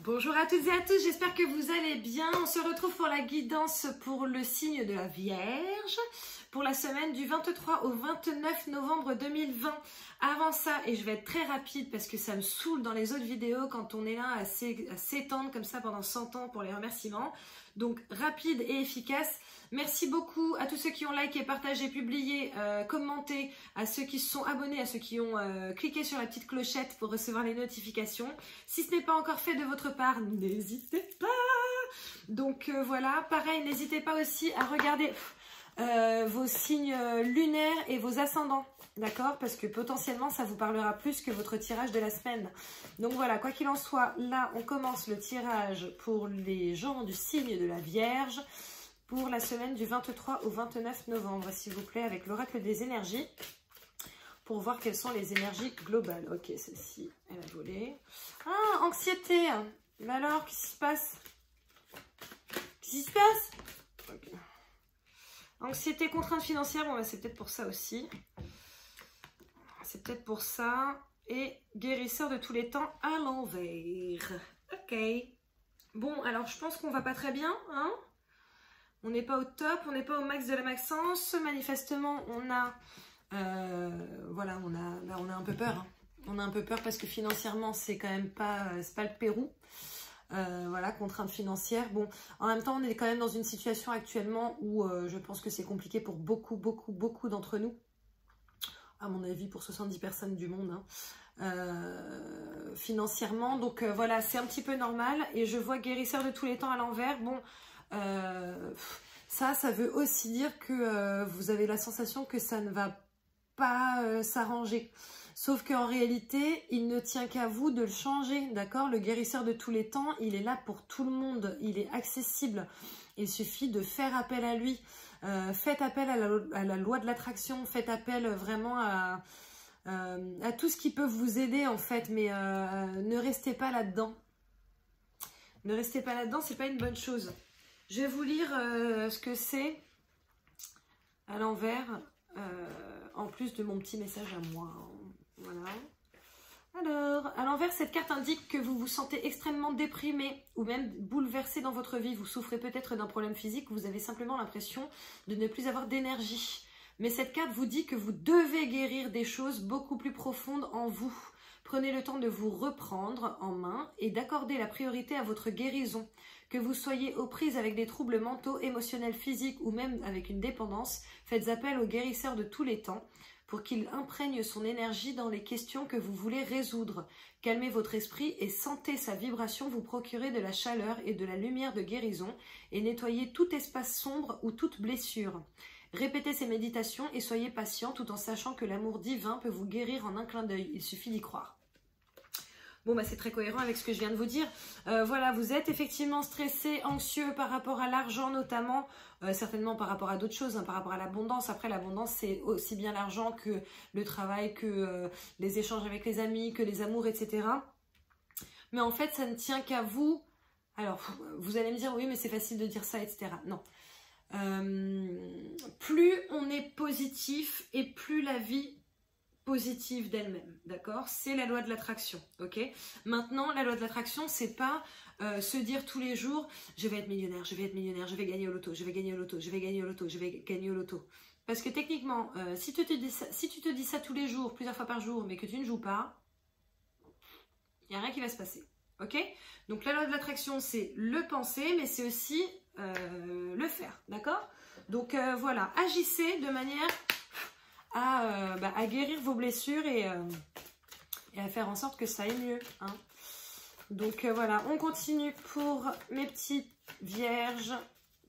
Bonjour à toutes et à tous, j'espère que vous allez bien. On se retrouve pour la guidance pour le signe de la Vierge pour la semaine du 23 au 29 novembre 2020. Avant ça, et je vais être très rapide parce que ça me saoule dans les autres vidéos quand on est là à s'étendre comme ça pendant 100 ans pour les remerciements. Donc rapide et efficace. Merci beaucoup à tous ceux qui ont liké, partagé, publié, commenté, à ceux qui se sont abonnés, à ceux qui ont cliqué sur la petite clochette pour recevoir les notifications. Si ce n'est pas encore fait de votre part, n'hésitez pas. Donc voilà, pareil, n'hésitez pas aussi à regarder vos signes lunaires et vos ascendants. D'accord? Parce que potentiellement, ça vous parlera plus que votre tirage de la semaine. Donc voilà, quoi qu'il en soit, là, on commence le tirage pour les gens du signe de la Vierge pour la semaine du 23 au 29 novembre, s'il vous plaît, avec l'oracle des énergies, pour voir quelles sont les énergies globales. Ok, celle-ci, elle a volé. Ah, anxiété. Mais alors, qu'est-ce qui se passe? Qu'est-ce qui se passe? Ok. Anxiété, contrainte financière, bon, bah, c'est peut-être pour ça aussi. C'est peut-être pour ça. Et guérisseur de tous les temps à l'envers. Ok. Bon, alors je pense qu'on va pas très bien, hein? On n'est pas au top, on n'est pas au max de la maxence. Manifestement, on a... voilà, on a un peu peur. Hein. On a un peu peur parce que financièrement, c'est quand même pas, c'est pas le Pérou. Voilà, contrainte financière. Bon, en même temps, on est quand même dans une situation actuellement où je pense que c'est compliqué pour beaucoup d'entre nous. À mon avis, pour 70 personnes du monde. Hein. Financièrement. Donc voilà, c'est un petit peu normal. Et je vois guérisseur de tous les temps à l'envers. Bon, ça veut aussi dire que vous avez la sensation que ça ne va pas s'arranger. Sauf qu'en réalité, il ne tient qu'à vous de le changer, d'accord? Le guérisseur de tous les temps, il est là pour tout le monde, il est accessible. Il suffit de faire appel à lui. Faites appel à la loi de l'attraction, faites appel vraiment à tout ce qui peut vous aider en fait, mais ne restez pas là-dedans. Ne restez pas là-dedans, c'est pas une bonne chose. Je vais vous lire ce que c'est à l'envers, en plus de mon petit message à moi. Voilà. Alors, à l'envers, cette carte indique que vous vous sentez extrêmement déprimé ou même bouleversé dans votre vie. Vous souffrez peut-être d'un problème physique, vous avez simplement l'impression de ne plus avoir d'énergie. Mais cette carte vous dit que vous devez guérir des choses beaucoup plus profondes en vous. Prenez le temps de vous reprendre en main et d'accorder la priorité à votre guérison. Que vous soyez aux prises avec des troubles mentaux, émotionnels, physiques ou même avec une dépendance, faites appel au guérisseur de tous les temps pour qu'il imprègne son énergie dans les questions que vous voulez résoudre. Calmez votre esprit et sentez sa vibration vous procurer de la chaleur et de la lumière de guérison et nettoyez tout espace sombre ou toute blessure. Répétez ces méditations et soyez patient tout en sachant que l'amour divin peut vous guérir en un clin d'œil. Il suffit d'y croire. Bon, bah, c'est très cohérent avec ce que je viens de vous dire. Voilà, vous êtes effectivement stressé, anxieux par rapport à l'argent notamment, certainement par rapport à d'autres choses, hein, par rapport à l'abondance. Après, l'abondance, c'est aussi bien l'argent que le travail, que les échanges avec les amis, que les amours, etc. Mais en fait, ça ne tient qu'à vous. Alors, vous allez me dire, oui, mais c'est facile de dire ça, etc. Non. Plus on est positif et plus la vie positive d'elle-même, d'accord? C'est la loi de l'attraction, ok? Maintenant, la loi de l'attraction, c'est pas se dire tous les jours, je vais être millionnaire, je vais être millionnaire, je vais gagner au loto, je vais gagner au loto, je vais gagner au loto, je vais gagner au loto. Parce que techniquement, si tu te dis ça tous les jours, plusieurs fois par jour, mais que tu ne joues pas, il n'y a rien qui va se passer, ok? Donc la loi de l'attraction, c'est le penser, mais c'est aussi le faire, d'accord? Donc voilà, agissez de manière à guérir vos blessures et à faire en sorte que ça aille mieux. Hein. Donc voilà, on continue pour mes petites vierges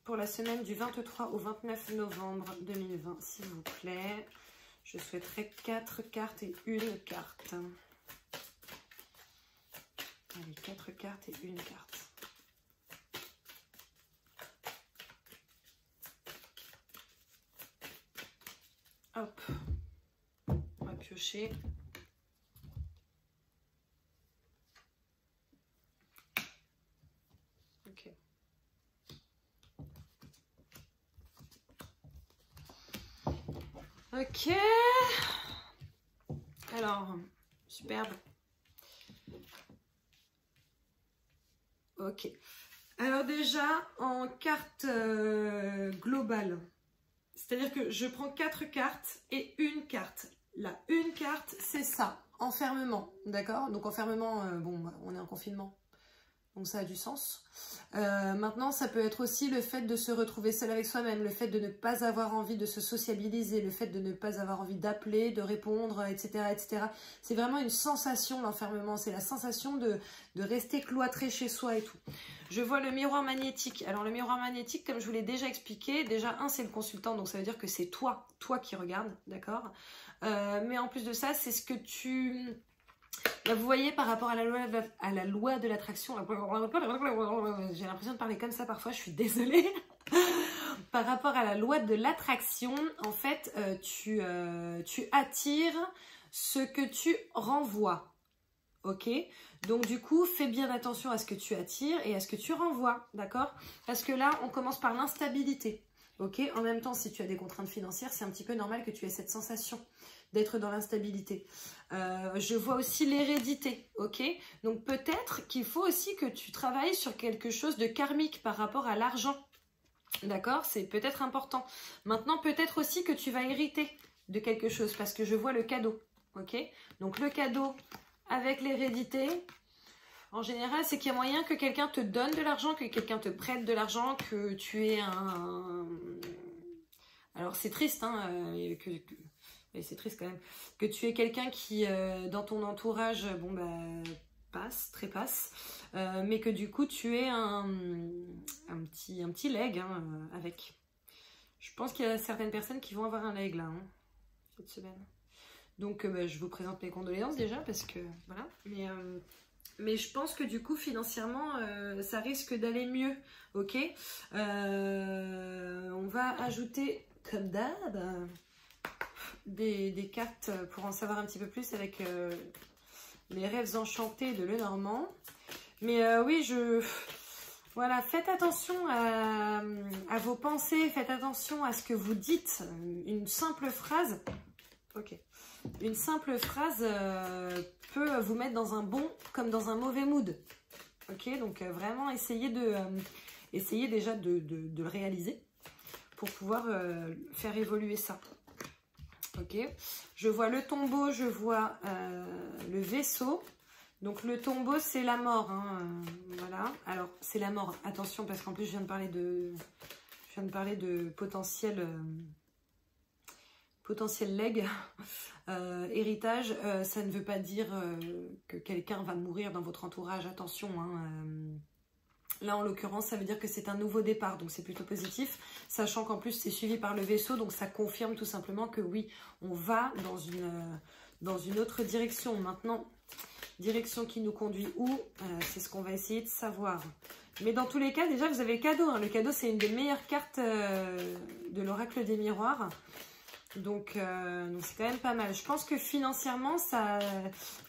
pour la semaine du 23 au 29 novembre 2020, s'il vous plaît. Je souhaiterais 4 cartes et une carte. Allez, 4 cartes et une carte. Hop, on va piocher. Ok. Ok. Alors, superbe. Ok. Alors déjà, en carte globale, c'est-à-dire que je prends 4 cartes et une carte. Là, une carte, c'est ça, enfermement, d'accord? Donc enfermement, bon, bah, on est en confinement, donc ça a du sens. Maintenant, ça peut être aussi le fait de se retrouver seul avec soi-même, le fait de ne pas avoir envie de se sociabiliser, le fait de ne pas avoir envie d'appeler, de répondre, etc. etc. C'est vraiment une sensation, l'enfermement, c'est la sensation de rester cloîtré chez soi et tout. Je vois le miroir magnétique. Alors le miroir magnétique, comme je vous l'ai déjà expliqué, déjà c'est le consultant, donc ça veut dire que c'est toi qui regardes, d'accord? Mais en plus de ça, c'est ce que tu... Là, vous voyez, par rapport à la loi de l'attraction, j'ai l'impression de parler comme ça parfois, je suis désolée. Par rapport à la loi de l'attraction, en fait, tu attires ce que tu renvoies. Ok? Donc du coup, fais bien attention à ce que tu attires et à ce que tu renvoies, d'accord? Parce que là, on commence par l'instabilité. Ok? En même temps, si tu as des contraintes financières, c'est un petit peu normal que tu aies cette sensation d'être dans l'instabilité. Je vois aussi l'hérédité, ok? Donc peut-être qu'il faut aussi que tu travailles sur quelque chose de karmique par rapport à l'argent, d'accord? C'est peut-être important. Maintenant, peut-être aussi que tu vas hériter de quelque chose parce que je vois le cadeau, ok? Donc le cadeau avec l'hérédité, en général, c'est qu'il y a moyen que quelqu'un te donne de l'argent, que quelqu'un te prête de l'argent, que tu aies un... Alors c'est triste, hein, et c'est triste quand même, que tu aies quelqu'un qui, dans ton entourage, bon bah, trépasse, mais que du coup tu aies un petit leg hein, avec. Je pense qu'il y a certaines personnes qui vont avoir un leg là, hein, cette semaine. Donc bah, je vous présente mes condoléances déjà, parce que voilà, mais je pense que du coup financièrement ça risque d'aller mieux, ok? On va ajouter comme d'hab des cartes pour en savoir un petit peu plus avec les rêves enchantés de Lenormand. Mais oui, voilà, faites attention à vos pensées, faites attention à ce que vous dites. Une simple phrase, ok, une simple phrase peut vous mettre dans un bon comme dans un mauvais mood. Ok, donc vraiment essayez déjà de le réaliser pour pouvoir faire évoluer ça. Ok, je vois le tombeau, je vois le vaisseau. Donc le tombeau, c'est la mort, hein, voilà. Alors c'est la mort. Attention, parce qu'en plus je viens de parler de potentiel legs, héritage. Ça ne veut pas dire que quelqu'un va mourir dans votre entourage. Attention, hein. Là, en l'occurrence, ça veut dire que c'est un nouveau départ, donc c'est plutôt positif, sachant qu'en plus, c'est suivi par le vaisseau, donc ça confirme tout simplement que oui, on va dans une autre direction. Maintenant, direction qui nous conduit où, c'est ce qu'on va essayer de savoir. Mais dans tous les cas, déjà, vous avez le cadeau. Hein. Le cadeau, c'est une des meilleures cartes de l'oracle des miroirs. Donc c'est quand même pas mal. Je pense que financièrement,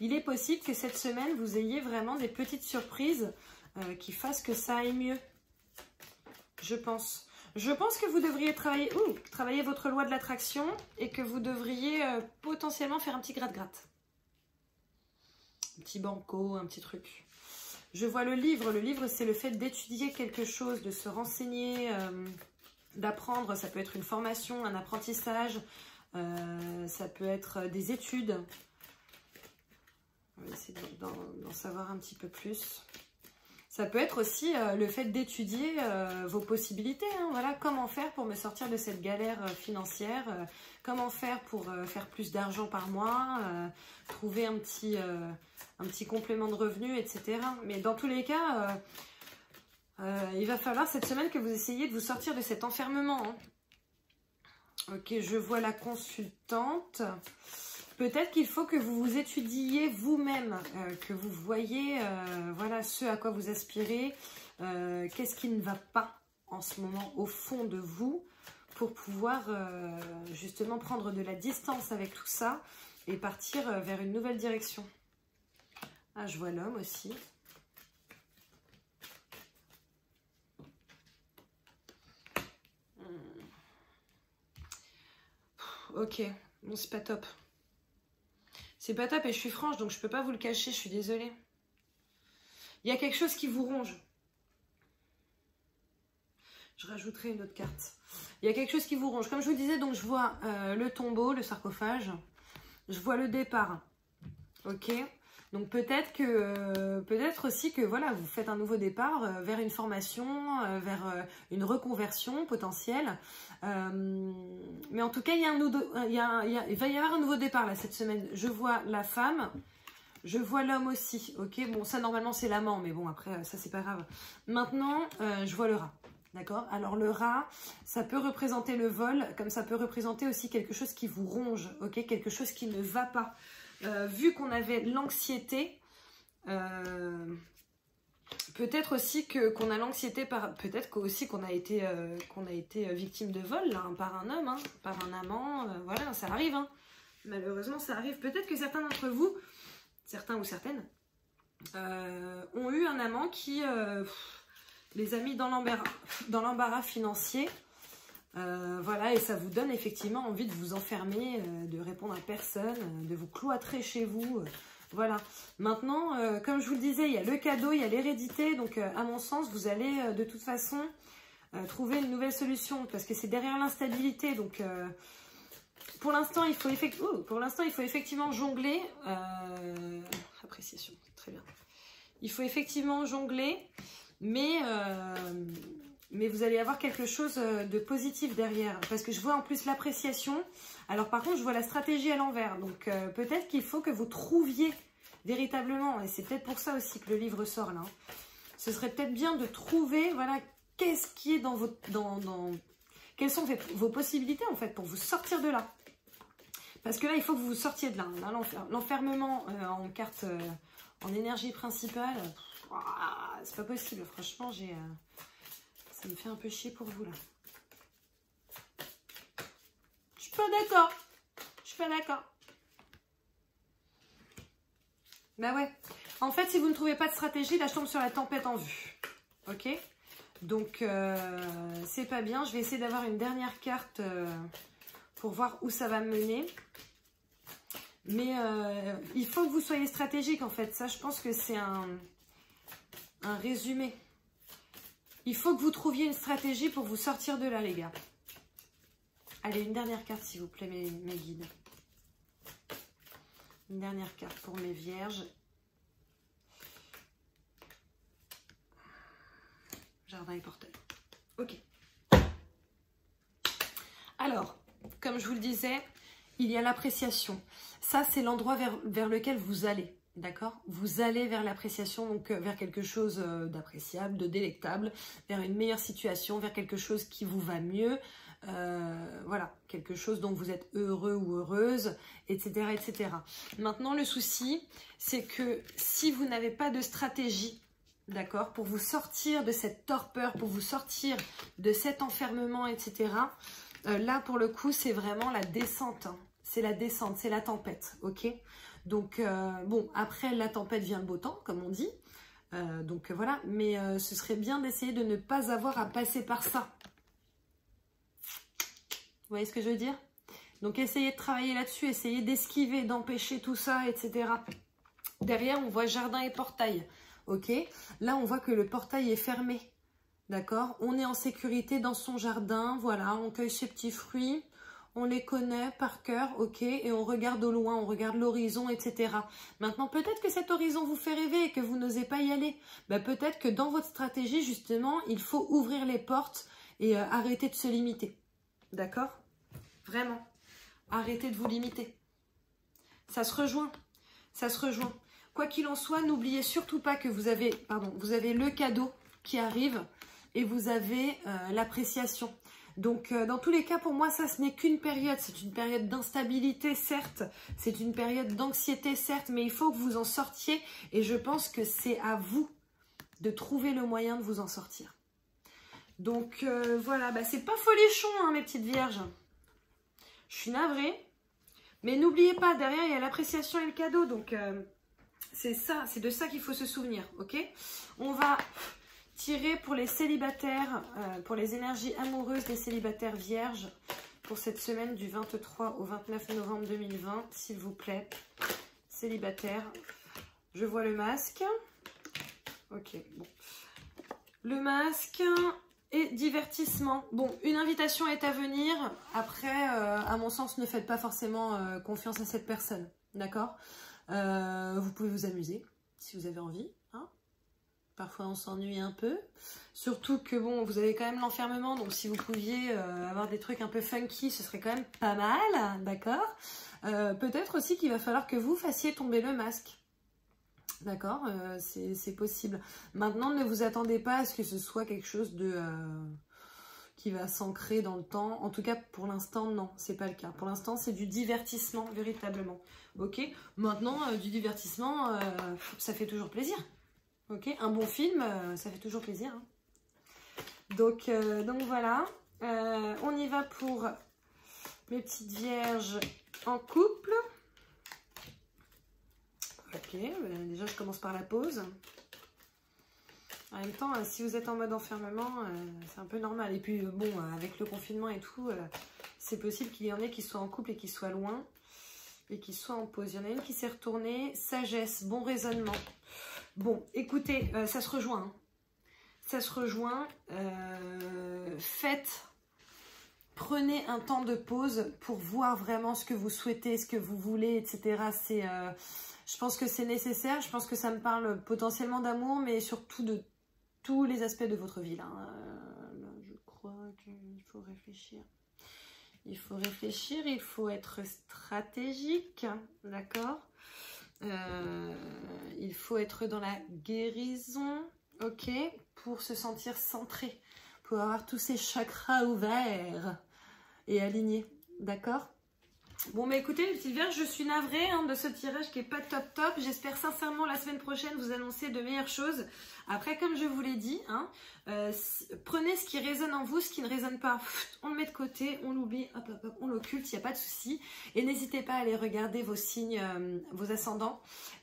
il est possible que cette semaine, vous ayez vraiment des petites surprises qui fasse que ça aille mieux. Je pense. Je pense que vous devriez travailler votre loi de l'attraction et que vous devriez potentiellement faire un petit gratte-gratte. Un petit banco, un petit truc. Je vois le livre. Le livre, c'est le fait d'étudier quelque chose, de se renseigner, d'apprendre. Ça peut être une formation, un apprentissage. Ça peut être des études. On va essayer d'en savoir un petit peu plus. Ça peut être aussi le fait d'étudier vos possibilités. Hein, voilà, comment faire pour me sortir de cette galère financière, comment faire pour faire plus d'argent par mois, trouver un petit complément de revenus, etc. Mais dans tous les cas, il va falloir cette semaine que vous essayiez de vous sortir de cet enfermement. Hein. Ok, je vois la consultante. Peut-être qu'il faut que vous vous étudiez vous-même, que vous voyez voilà, ce à quoi vous aspirez, qu'est-ce qui ne va pas en ce moment au fond de vous, pour pouvoir justement prendre de la distance avec tout ça et partir vers une nouvelle direction. Ah, je vois l'homme aussi. Ok, bon, c'est pas top. C'est pas top et je suis franche, donc je peux pas vous le cacher, je suis désolée. Il y a quelque chose qui vous ronge. Je rajouterai une autre carte. Il y a quelque chose qui vous ronge. Comme je vous disais, donc je vois le tombeau, le sarcophage. Je vois le départ. Ok. Donc peut-être aussi que voilà, vous faites un nouveau départ vers une formation, vers une reconversion potentielle. Mais en tout cas, il va y avoir un nouveau départ là cette semaine. Je vois la femme, je vois l'homme aussi. Ok. Bon, ça normalement c'est l'amant, mais bon après ça c'est pas grave. Maintenant, je vois le rat. D'accord? Alors le rat, ça peut représenter le vol, comme ça peut représenter aussi quelque chose qui vous ronge, ok? Quelque chose qui ne va pas. Vu qu'on avait l'anxiété, peut-être aussi qu'on a l'anxiété, peut-être aussi qu'on a été victime de vol là, hein, par un homme, hein, par un amant, voilà, ça arrive. Hein. Malheureusement, ça arrive. Peut-être que certains d'entre vous, certains ou certaines, ont eu un amant qui... les a mis dans l'embarras financier, voilà, et ça vous donne effectivement envie de vous enfermer, de répondre à personne, de vous cloîtrer chez vous, voilà. Maintenant, comme je vous le disais, il y a le cadeau, il y a l'hérédité, donc à mon sens, vous allez de toute façon trouver une nouvelle solution, parce que c'est derrière l'instabilité, donc pour l'instant, il faut effectivement jongler, appréciation, très bien, il faut effectivement jongler, mais vous allez avoir quelque chose de positif derrière. Parce que je vois en plus l'appréciation. Alors par contre, je vois la stratégie à l'envers. Donc peut-être qu'il faut que vous trouviez véritablement, et c'est peut-être pour ça aussi que le livre sort là. Hein, ce serait peut-être bien de trouver, voilà, qu'est-ce qui est dans votre... quelles sont vos possibilités en fait pour vous sortir de là. Parce que là, il faut que vous sortiez de là. Là l'enfermement en carte, en énergie principale... c'est pas possible, franchement, ça me fait un peu chier pour vous là. Je suis pas d'accord. Je suis pas d'accord. Bah ouais. En fait, si vous ne trouvez pas de stratégie, là je tombe sur la tempête en vue. Ok? Donc c'est pas bien. Je vais essayer d'avoir une dernière carte pour voir où ça va me mener. Mais il faut que vous soyez stratégique en fait. Ça, je pense que c'est un résumé. Il faut que vous trouviez une stratégie pour vous sortir de là, les gars. Allez, une dernière carte, s'il vous plaît, mes guides. Une dernière carte pour mes vierges. Jardin et portail. Ok. Alors, comme je vous le disais, il y a l'appréciation. Ça, c'est l'endroit vers lequel vous allez. D'accord? Vous allez vers l'appréciation, donc vers quelque chose d'appréciable, de délectable, vers une meilleure situation, vers quelque chose qui vous va mieux, voilà, quelque chose dont vous êtes heureux ou heureuse, etc., etc. Maintenant, le souci, c'est que si vous n'avez pas de stratégie, d'accord, pour vous sortir de cette torpeur, pour vous sortir de cet enfermement, etc., là, pour le coup, c'est vraiment la descente, hein. C'est la descente, c'est la tempête, ok? Donc, bon, après la tempête vient le beau temps, comme on dit. Donc, voilà. Mais ce serait bien d'essayer de ne pas avoir à passer par ça. Vous voyez ce que je veux dire? Donc, essayez de travailler là-dessus, essayez d'esquiver, d'empêcher tout ça, etc. Derrière, on voit jardin et portail. Ok? Là, on voit que le portail est fermé. D'accord? On est en sécurité dans son jardin. Voilà, on cueille ses petits fruits. On les connaît par cœur, ok, et on regarde au loin, on regarde l'horizon, etc. Maintenant, peut-être que cet horizon vous fait rêver et que vous n'osez pas y aller. Ben, peut-être que dans votre stratégie, justement, il faut ouvrir les portes et arrêter de se limiter. D'accord? Vraiment. Arrêtez de vous limiter. Ça se rejoint. Ça se rejoint. Quoi qu'il en soit, n'oubliez surtout pas que vous avez le cadeau qui arrive et vous avez l'appréciation. Donc, dans tous les cas, pour moi, ça, ce n'est qu'une période. C'est une période d'instabilité, certes. C'est une période d'anxiété, certes. Mais il faut que vous en sortiez. Et je pense que c'est à vous de trouver le moyen de vous en sortir. Donc, voilà. Bah, c'est pas folichon, hein, mes petites vierges. Je suis navrée. Mais n'oubliez pas, derrière, il y a l'appréciation et le cadeau. Donc, c'est ça. C'est de ça qu'il faut se souvenir. Ok? On va... tirer pour les célibataires, pour les énergies amoureuses des célibataires vierges pour cette semaine du 23 au 29 novembre 2020, s'il vous plaît. Célibataire, je vois le masque. Ok, bon. Le masque et divertissement. Bon, une invitation est à venir. Après, à mon sens, ne faites pas forcément confiance à cette personne. D'accord? Vous pouvez vous amuser si vous avez envie. Hein, parfois, on s'ennuie un peu. Surtout que, bon, vous avez quand même l'enfermement. Donc, si vous pouviez avoir des trucs un peu funky, ce serait quand même pas mal. D'accord? Peut-être aussi qu'il va falloir que vous fassiez tomber le masque. D'accord, c'est possible. Maintenant, ne vous attendez pas à ce que ce soit quelque chose de qui va s'ancrer dans le temps. En tout cas, pour l'instant, non, c'est pas le cas. Pour l'instant, c'est du divertissement, véritablement. Ok. Maintenant, du divertissement, ça fait toujours plaisir. Ok. Un bon film, ça fait toujours plaisir. Hein. Donc voilà. On y va pour mes petites vierges en couple. Ok, déjà je commence par la pause. En même temps, si vous êtes en mode enfermement, c'est un peu normal. Et puis bon, avec le confinement et tout, c'est possible qu'il y en ait qui soient en couple et qui soient loin. Et qui soient en pause. Il y en a une qui s'est retournée. Sagesse, bon raisonnement. Bon, écoutez, ça se rejoint. Hein. Ça se rejoint. Prenez un temps de pause pour voir vraiment ce que vous souhaitez, ce que vous voulez, etc. Je pense que c'est nécessaire. Je pense que ça me parle potentiellement d'amour, mais surtout de tous les aspects de votre vie. Là, je crois qu'il faut réfléchir. Il faut réfléchir, il faut être stratégique, d'accord? Il faut être dans la guérison, ok? Pour se sentir centré, pour avoir tous ces chakras ouverts et alignés, d'accord? Bon, mais écoutez, les petites vierges, je suis navrée de ce tirage qui n'est pas top. J'espère sincèrement la semaine prochaine vous annoncer de meilleures choses. Après, comme je vous l'ai dit, prenez ce qui résonne en vous, ce qui ne résonne pas, on le met de côté, on l'oublie, hop, on l'occulte, il n'y a pas de souci. Et n'hésitez pas à aller regarder vos signes, vos ascendants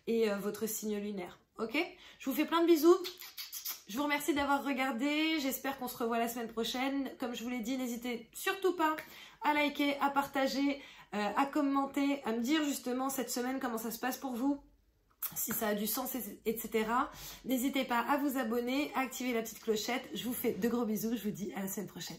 et votre signe lunaire. Ok? Je vous fais plein de bisous. Je vous remercie d'avoir regardé. J'espère qu'on se revoit la semaine prochaine. Comme je vous l'ai dit, n'hésitez surtout pas à liker, à partager, à commenter, à me dire justement cette semaine comment ça se passe pour vous, si ça a du sens, etc. N'hésitez pas à vous abonner, à activer la petite clochette. Je vous fais de gros bisous. Je vous dis à la semaine prochaine.